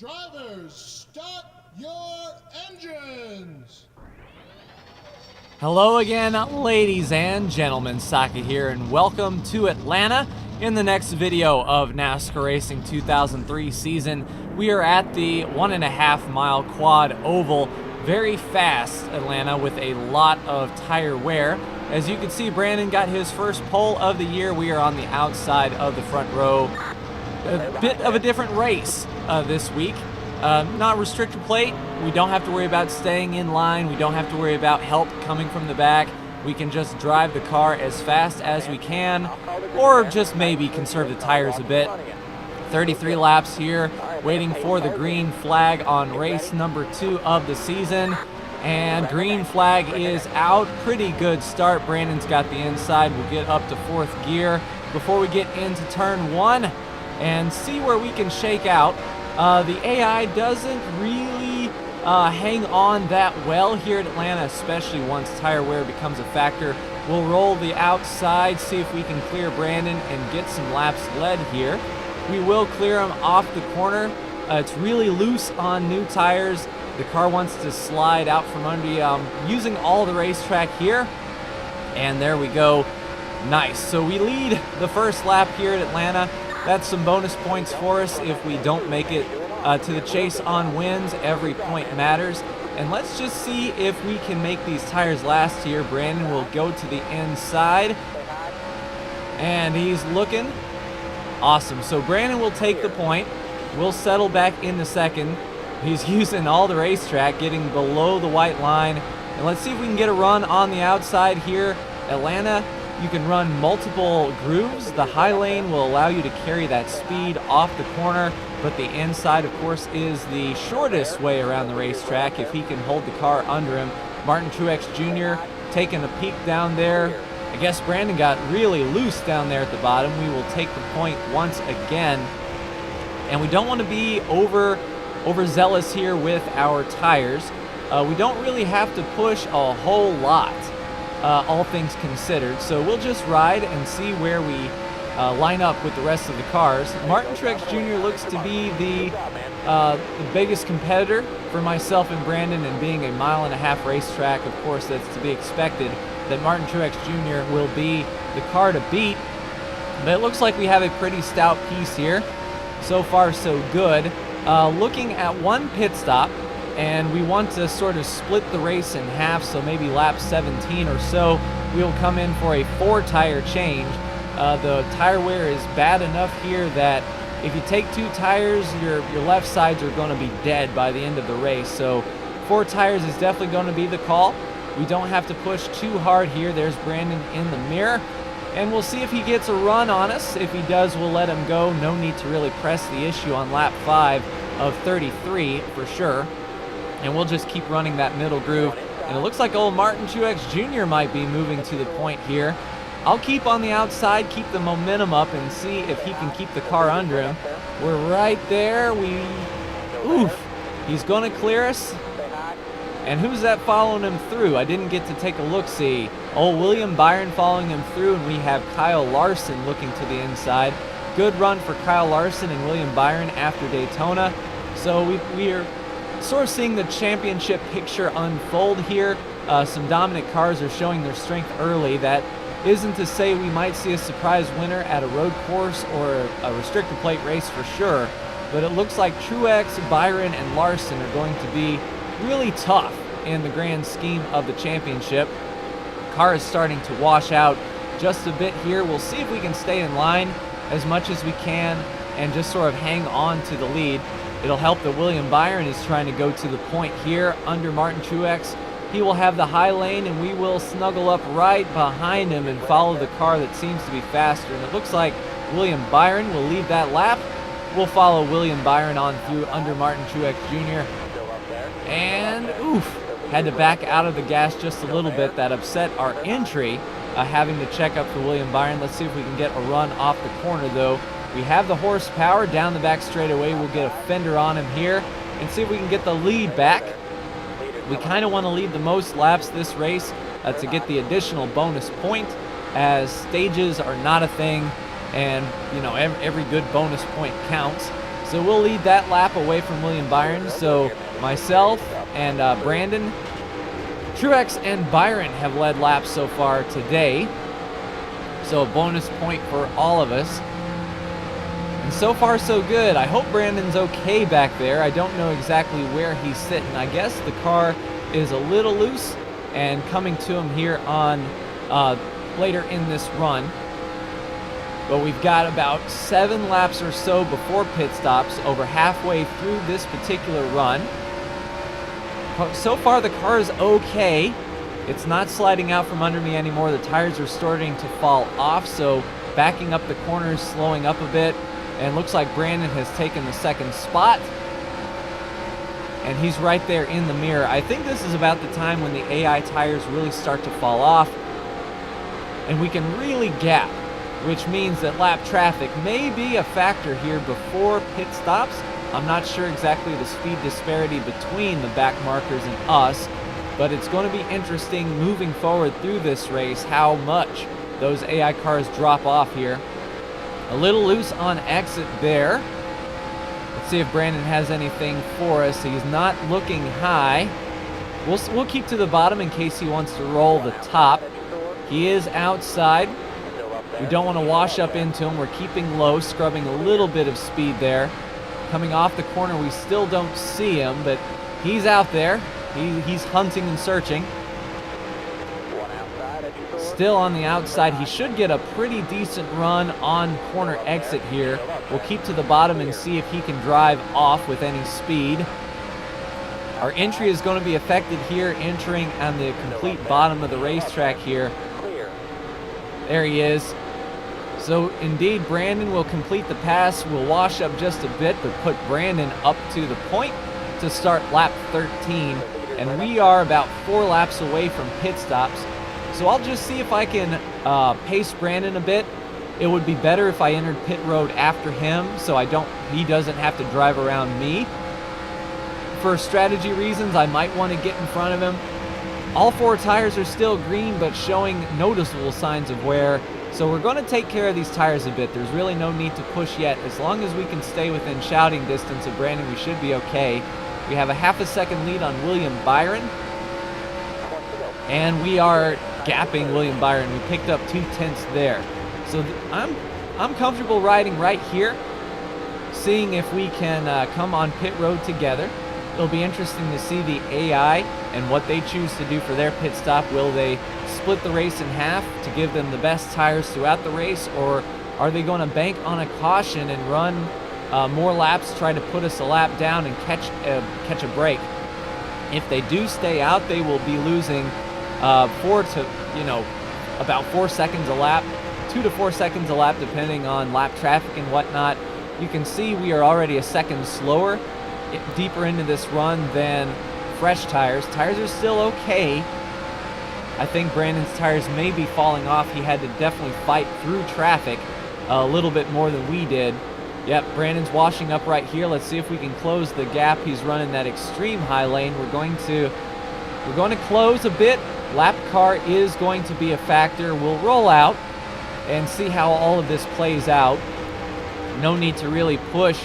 Drivers, start your engines! Hello again, ladies and gentlemen, Saka here, and welcome to Atlanta. In the next video of NASCAR Racing 2003 season, we are at the 1.5 mile quad oval. Very fast Atlanta with a lot of tire wear. As you can see, Brandon got his first pole of the year. We are on the outside of the front row. A bit of a different race this week. Not restrictor plate. We don't have to worry about staying in line. We don't have to worry about help coming from the back. We can just drive the car as fast as we can, or just maybe conserve the tires a bit. 33 laps here, waiting for the green flag on race number 2 of the season. And green flag is out. Pretty good start. Brandon's got the inside. We'll get up to 4th gear before we get into turn 1 and see where we can shake out. The AI doesn't really hang on that well here at Atlanta, especially once tire wear becomes a factor. We'll roll the outside, see if we can clear Brandon and get some laps led here. We will clear him off the corner. It's really loose on new tires. The car wants to slide out from under you. Using all the racetrack here, and there we go. Nice. So we lead the first lap here at Atlanta. That's some bonus points for us if we don't make it to the chase on wins. Every point matters. And let's just see if we can make these tires last here. Brandon will go to the inside, and he's looking awesome. So Brandon will take the point. We'll settle back in the second. He's using all the racetrack, getting below the white line. And let's see if we can get a run on the outside here. Atlanta, you can run multiple grooves. The high lane will allow you to carry that speed off the corner, but the inside, of course, is the shortest way around the racetrack if he can hold the car under him. Martin Truex Jr. taking a peek down there. I guess Brandon got really loose down there at the bottom. We will take the point once again. And we don't want to be overzealous here with our tires. We don't really have to push a whole lot, all things considered. So we'll just ride and see where we line up with the rest of the cars. Martin Truex Jr. looks to be the biggest competitor for myself and Brandon, and being a 1.5 mile racetrack, of course, that's to be expected that Martin Truex Jr. will be the car to beat. But it looks like we have a pretty stout piece here. So far, so good. Looking at one pit stop, and we want to sort of split the race in half, so maybe lap 17 or so, we will come in for a 4-tire change. The tire wear is bad enough here that if you take 2 tires, your left sides are going to be dead by the end of the race. So 4 tires is definitely going to be the call. We don't have to push too hard here. There's Brandon in the mirror. And we'll see if he gets a run on us. If he does, we'll let him go. No need to really press the issue on lap 5 of 33 for sure. And we'll just keep running that middle groove. And it looks like old Martin Truex Jr. might be moving to the point here. I'll keep on the outside, keep the momentum up, and see if he can keep the car under him. We're right there. Oof. He's going to clear us. And who's that following him through? I didn't get to take a look-see. Oh, William Byron following him through, and we have Kyle Larson looking to the inside. Good run for Kyle Larson and William Byron after Daytona. So we are sort of seeing the championship picture unfold here. Some dominant cars are showing their strength early. That isn't to say we might see a surprise winner at a road course or a restrictor plate race for sure, but it looks like Truex, Byron, and Larson are going to be really tough in the grand scheme of the championship. Car is starting to wash out just a bit here. We'll see if we can stay in line as much as we can and just sort of hang on to the lead. It'll help that William Byron is trying to go to the point here under Martin Truex. He will have the high lane, and we will snuggle up right behind him and follow the car that seems to be faster. And it looks like William Byron will lead that lap. We'll follow William Byron on through under Martin Truex Jr. And oof, had to back out of the gas just a little bit. That upset our entry, having to check up for William Byron. Let's see if we can get a run off the corner, though. We have the horsepower down the back straightaway. We'll get a fender on him here and see if we can get the lead back. We kind of want to lead the most laps this race to get the additional bonus point, as stages are not a thing, and you know, every good bonus point counts. So we'll lead that lap away from William Byron. So myself and Brandon, Truex, and Byron have led laps so far today. So a bonus point for all of us. And so far so good. I hope Brandon's okay back there. I don't know exactly where he's sitting. I guess the car is a little loose and coming to him here on later in this run. But we've got about 7 laps or so before pit stops, over halfway through this particular run. So far the car is okay. It's not sliding out from under me anymore. The tires are starting to fall off, so backing up the corners, slowing up a bit. And looks like Brandon has taken the second spot. And he's right there in the mirror. I think this is about the time when the AI tires really start to fall off and we can really gap, which means that lap traffic may be a factor here before pit stops. I'm not sure exactly the speed disparity between the back markers and us, but it's going to be interesting moving forward through this race how much those AI cars drop off here. A little loose on exit there. Let's see if Brandon has anything for us. He's not looking high. We'll keep to the bottom in case he wants to roll the top. He is outside. We don't want to wash up into him. We're keeping low, scrubbing a little bit of speed there. Coming off the corner, we still don't see him, but he's out there. He's hunting and searching. Still on the outside. He should get a pretty decent run on corner exit here. We'll keep to the bottom and see if he can drive off with any speed. Our entry is going to be affected here, entering on the complete bottom of the racetrack here. There he is. So indeed, Brandon will complete the pass. We'll wash up just a bit, but put Brandon up to the point to start lap 13. And we are about 4 laps away from pit stops. So I'll just see if I can pace Brandon a bit. It would be better if I entered pit road after him so he doesn't have to drive around me. For strategy reasons, I might want to get in front of him. All 4 tires are still green, but showing noticeable signs of wear. So we're going to take care of these tires a bit. There's really no need to push yet. As long as we can stay within shouting distance of Brandon, we should be okay. We have a half a second lead on William Byron. And we are gapping William Byron. We picked up 2/10 there. So I'm comfortable riding right here, seeing if we can come on pit road together. It'll be interesting to see the AI and what they choose to do for their pit stop. Will they split the race in half to give them the best tires throughout the race, or are they going to bank on a caution and run more laps, try to put us a lap down and catch a break? If they do stay out, they will be losing about 4 seconds a lap, 2 to 4 seconds a lap, depending on lap traffic and whatnot. You can see we are already a second slower deeper into this run than fresh tires. Tires are still okay. I think Brandon's tires may be falling off. He had to definitely fight through traffic a little bit more than we did. Yep, Brandon's washing up right here. Let's see if we can close the gap. He's running that extreme high lane. We're going to close a bit. Lap car is going to be a factor. We'll roll out and see how all of this plays out. No need to really push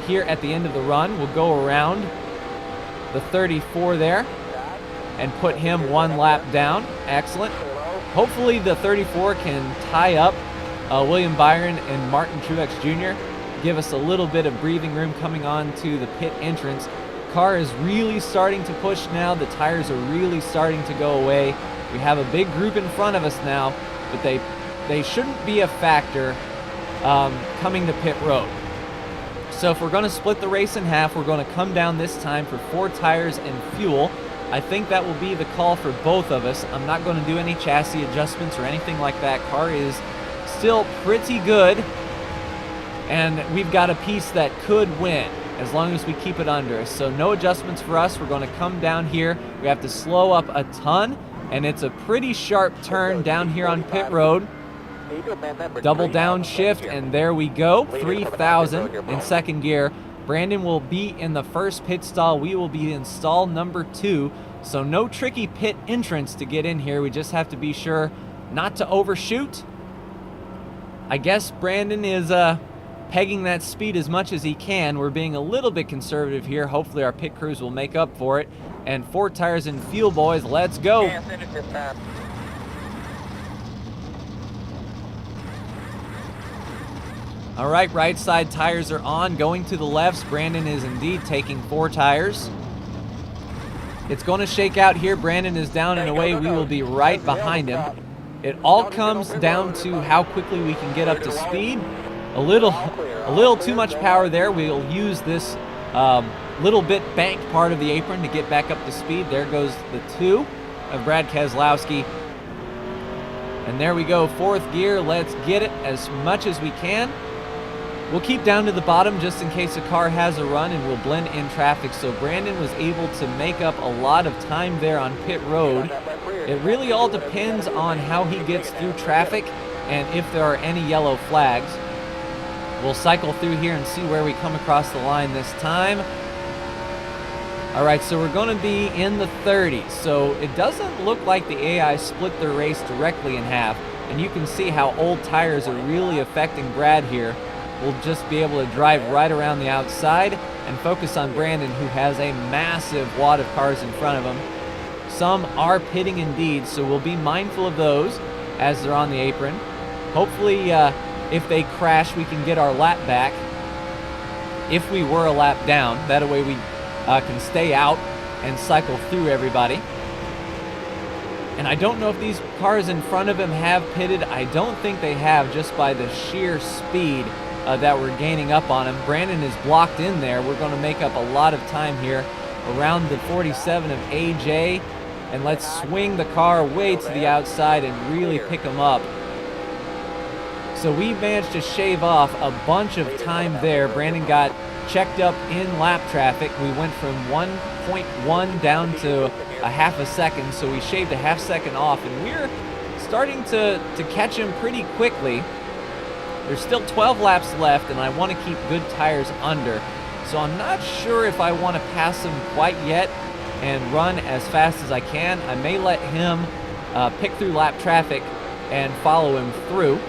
here at the end of the run. We'll go around the 34 there and put him 1 lap down. Excellent. Hopefully the 34 can tie up William Byron and Martin Truex Jr. Give us a little bit of breathing room coming on to the pit entrance. Car is really starting to push now. The tires are really starting to go away. We have a big group in front of us now, but they shouldn't be a factor coming to pit road. So if we're going to split the race in half, we're going to come down this time for 4 tires and fuel. I think that will be the call for both of us. I'm not going to do any chassis adjustments or anything like that. Car is still pretty good, and we've got a piece that could win as long as we keep it under us. So no adjustments for us. We're going to come down here. We have to slow up a ton, and it's a pretty sharp turn down here on pit road. Double downshift, and there we go. 3,000 in second gear. Brandon will be in the first pit stall. We will be in stall number 2. So no tricky pit entrance to get in here. We just have to be sure not to overshoot. I guess Brandon is pegging that speed as much as he can. We're being a little bit conservative here. Hopefully our pit crews will make up for it. And 4 tires and fuel, boys. Let's go. All right, right side tires are on. Going to the lefts. Brandon is indeed taking 4 tires. It's going to shake out here. Brandon is down and away. We will be right behind him. It all comes down to how quickly we can get up to speed. A little too much power there. We'll use this little bit banked part of the apron to get back up to speed. There goes the 2 of Brad Keselowski. And there we go, 4th gear. Let's get it as much as we can. We'll keep down to the bottom just in case a car has a run, and we'll blend in traffic. So Brandon was able to make up a lot of time there on pit road. It really all depends on how he gets through traffic and if there are any yellow flags. We'll cycle through here and see where we come across the line this time. All right, so we're going to be in the 30s. So it doesn't look like the AI split their race directly in half. And you can see how old tires are really affecting Brad here. We'll just be able to drive right around the outside and focus on Brandon, who has a massive wad of cars in front of him. Some are pitting indeed, so we'll be mindful of those as they're on the apron. Hopefully, if they crash, we can get our lap back if we were a lap down. That way we can stay out and cycle through everybody. And I don't know if these cars in front of him have pitted. I don't think they have, just by the sheer speed that we're gaining up on him. Brandon is blocked in there. We're going to make up a lot of time here around the 47 of AJ. And let's swing the car way to the outside and really pick him up. So we managed to shave off a bunch of time there. Brandon got checked up in lap traffic. We went from 1.1 down to a half a second. So we shaved a half second off, and we're starting to catch him pretty quickly. There's still 12 laps left, and I want to keep good tires under. So I'm not sure if I want to pass him quite yet and run as fast as I can. I may let him pick through lap traffic and follow him through.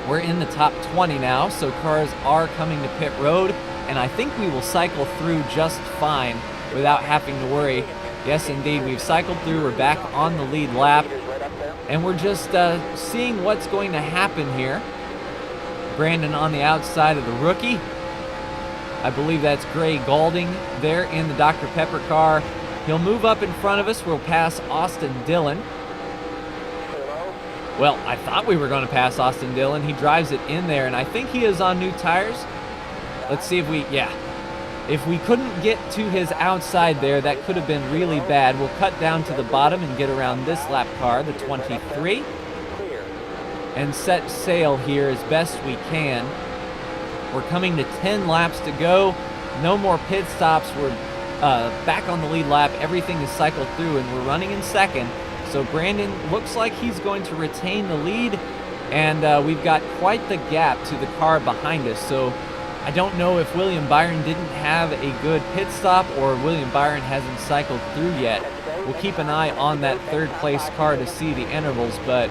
We're in the top 20 now, so cars are coming to pit road, and I think we will cycle through just fine without having to worry. Yes, indeed, we've cycled through. We're back on the lead lap, and we're just seeing what's going to happen here. Brandon on the outside of the rookie. I believe that's Gray Galding there in the Dr. Pepper car. He'll move up in front of us. We'll pass Austin Dillon. Well, I thought we were going to pass Austin Dillon. He drives it in there, and I think he is on new tires. Let's see if we, yeah. If we couldn't get to his outside there, that could have been really bad. We'll cut down to the bottom and get around this lap car, the 23. And set sail here as best we can. We're coming to 10 laps to go. No more pit stops. We're back on the lead lap. Everything is cycled through, and we're running in second. So Brandon looks like he's going to retain the lead, and we've got quite the gap to the car behind us. So I don't know if William Byron didn't have a good pit stop or William Byron hasn't cycled through yet. We'll keep an eye on that 3rd place car to see the intervals, but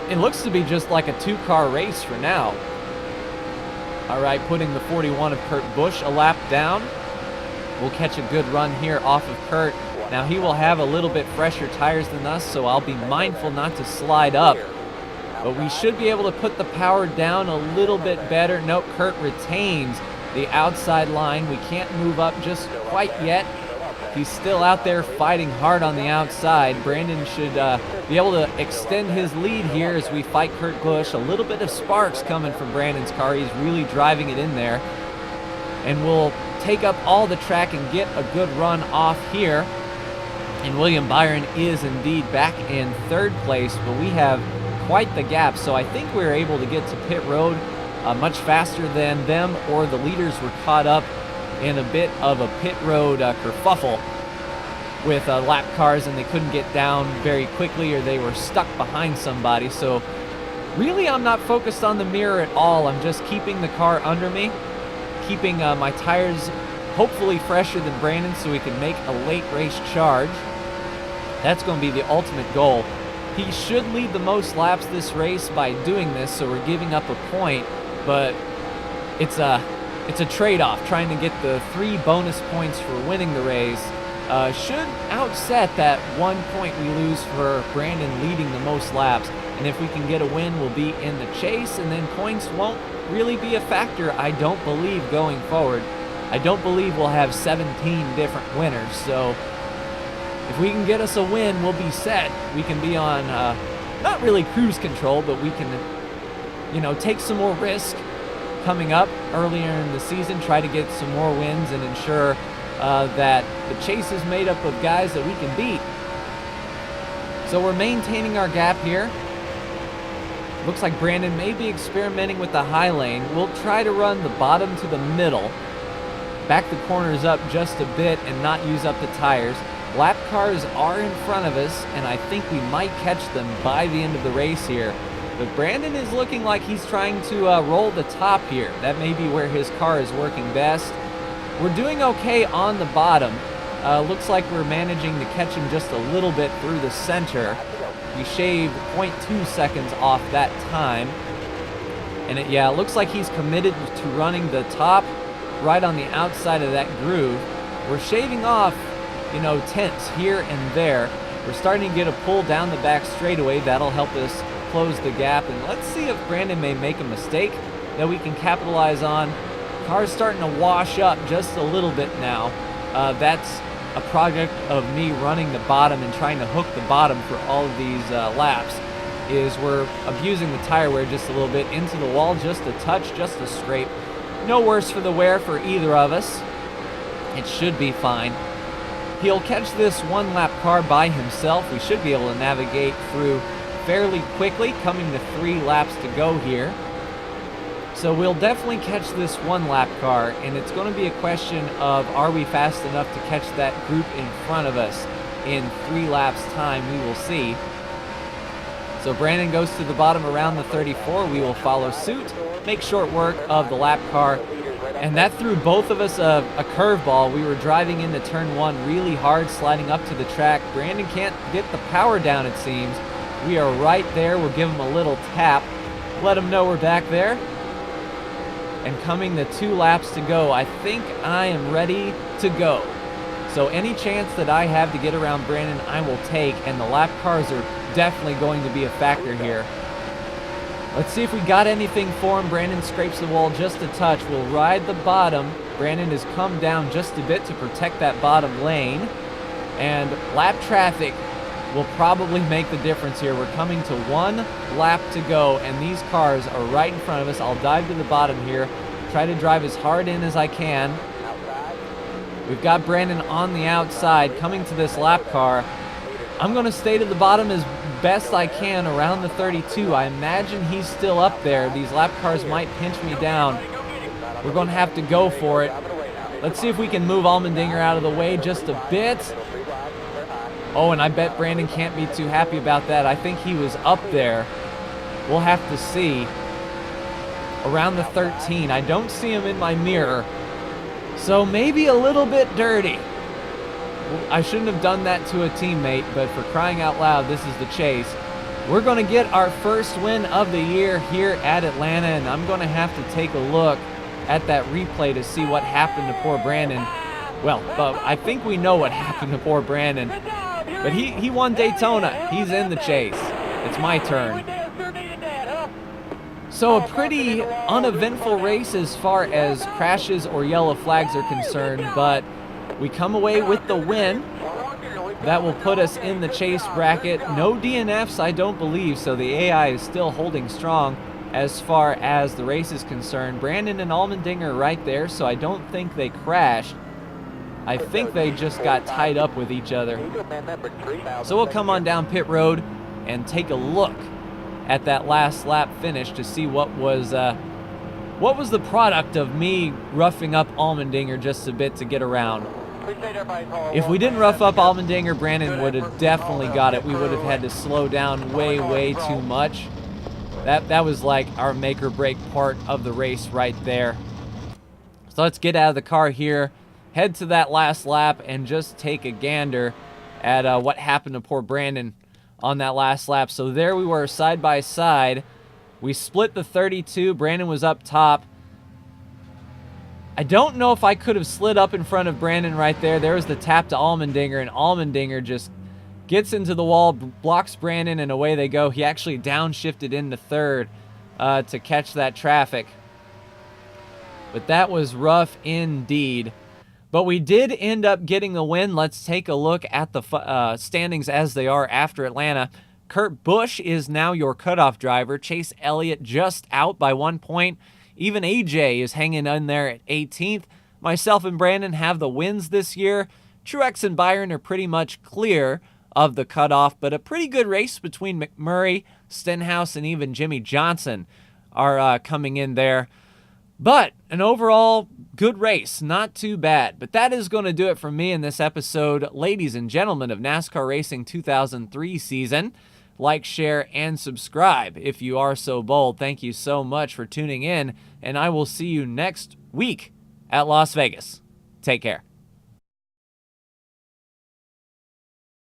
it looks to be just like a 2-car race for now. All right, putting the 41 of Kurt Busch a lap down. We'll catch a good run here off of Kurt. Now he will have a little bit fresher tires than us, so I'll be mindful not to slide up. But we should be able to put the power down a little bit better. Nope, Kurt retains the outside line. We can't move up just quite yet. He's still out there fighting hard on the outside. Brandon should be able to extend his lead here as we fight Kurt Busch. A little bit of sparks coming from Brandon's car. He's really driving it in there. And we'll take up all the track and get a good run off here. And William Byron is indeed back in 3rd place, but we have quite the gap. So I think we're able to get to pit road much faster than them, or the leaders were caught up in a bit of a pit road kerfuffle with lap cars, and they couldn't get down very quickly, or they were stuck behind somebody. So really I'm not focused on the mirror at all. I'm just keeping the car under me, keeping my tires hopefully fresher than Brandon so we can make a late race charge. That's going to be the ultimate goal. He should lead the most laps this race by doing this, so we're giving up a point. but it's a trade-off. Trying to get the 3 bonus points for winning the race should outset that 1 point we lose for Brandon leading the most laps. And if we can get a win, we'll be in the chase, and then points won't really be a factor, I don't believe, going forward. I don't believe we'll have 17 different winners, so if we can get us a win, we'll be set. We can be on, not really cruise control, but we can, you know, take some more risk coming up earlier in the season, try to get some more wins and ensure that the chase is made up of guys that we can beat. So we're maintaining our gap here. Looks like Brandon may be experimenting with the high lane. We'll try to run the bottom to the middle, back the corners up just a bit and not use up the tires. Lap cars are in front of us, and I think we might catch them by the end of the race here. But Brandon is looking like he's trying to roll the top here. That may be where his car is working best. We're doing okay on the bottom. Looks like we're managing to catch him just a little bit through the center. We shaved 0.2 seconds off that time. And it looks like he's committed to running the top right on the outside of that groove. We're shaving off, you know, tenths here and there. We're starting to get a pull down the back straightaway. That'll help us close the gap. And let's see if Brandon may make a mistake that we can capitalize on. Car's starting to wash up just a little bit now. That's a project of me running the bottom and trying to hook the bottom for all of these laps. Is we're abusing the tire wear just a little bit into the wall, just a touch, just a scrape. No worse for the wear for either of us. It should be fine. He'll catch this 1 lap car by himself. We should be able to navigate through fairly quickly, coming to 3 laps to go here. So we'll definitely catch this 1 lap car, and it's going to be a question of, are we fast enough to catch that group in front of us in 3 laps time? We will see. So Brandon goes to the bottom around the 34. We will follow suit, make short work of the lap car, and that threw both of us a curveball. We were driving into turn 1 really hard, sliding up to the track. Brandon can't get the power down, it seems. We are right there. We'll give him a little tap, let him know we're back there. And coming to 2 laps to go, I think I am ready to go. So any chance that I have to get around Brandon, I will take, and the lap cars are definitely going to be a factor here. Let's see if we got anything for him. Brandon scrapes the wall just a touch. We'll ride the bottom. Brandon has come down just a bit to protect that bottom lane. And lap traffic will probably make the difference here. We're coming to 1 lap to go, and these cars are right in front of us. I'll dive to the bottom here, try to drive as hard in as I can. We've got Brandon on the outside coming to this lap car. I'm going to stay to the bottom as best I can around the 32. I imagine he's still up there. These lap cars might pinch me down. We're going to have to go for it. Let's see if we can move Allmendinger out of the way just a bit. Oh, and I bet Brandon can't be too happy about that. I think he was up there. We'll have to see. Around the 13. I don't see him in my mirror. So maybe a little bit dirty. I shouldn't have done that to a teammate, but for crying out loud, this is the chase. We're going to get our first win of the year here at Atlanta, and I'm going to have to take a look at that replay to see what happened to poor Brandon. Well, I think we know what happened to poor Brandon. But he won Daytona. He's in the chase. It's my turn. So a pretty uneventful race as far as crashes or yellow flags are concerned, but we come away with the win. That will put us in the chase bracket. No DNFs, I don't believe, so the AI is still holding strong as far as the race is concerned. Brandon and Allmendinger right there, so I don't think they crashed. I think they just got tied up with each other. So we'll come on down pit road and take a look at that last lap finish to see what was the product of me roughing up Allmendinger just a bit to get around. If we didn't rough up Allmendinger, Brandon would have definitely got it. We would have had to slow down way too much. That was like our make or break part of the race right there. So let's get out of the car here, head to that last lap, and just take a gander at what happened to poor Brandon on that last lap. So there we were, side by side. We split the 32. Brandon was up top. I don't know if I could have slid up in front of Brandon right there. There was the tap to Allmendinger, and Allmendinger just gets into the wall, blocks Brandon, and away they go. He actually downshifted into third to catch that traffic. But that was rough indeed. But we did end up getting the win. Let's take a look at the standings as they are after Atlanta. Kurt Busch is now your cutoff driver. Chase Elliott just out by 1 point. Even AJ is hanging in there at 18th. Myself and Brandon have the wins this year. Truex and Byron are pretty much clear of the cutoff, but a pretty good race between McMurray, Stenhouse, and even Jimmy Johnson are coming in there. But an overall good race, not too bad. But that is going to do it for me in this episode, ladies and gentlemen, of NASCAR Racing 2003 season. Like, share, and subscribe if you are so bold. Thank you so much for tuning in, and I will see you next week at Las Vegas. Take care.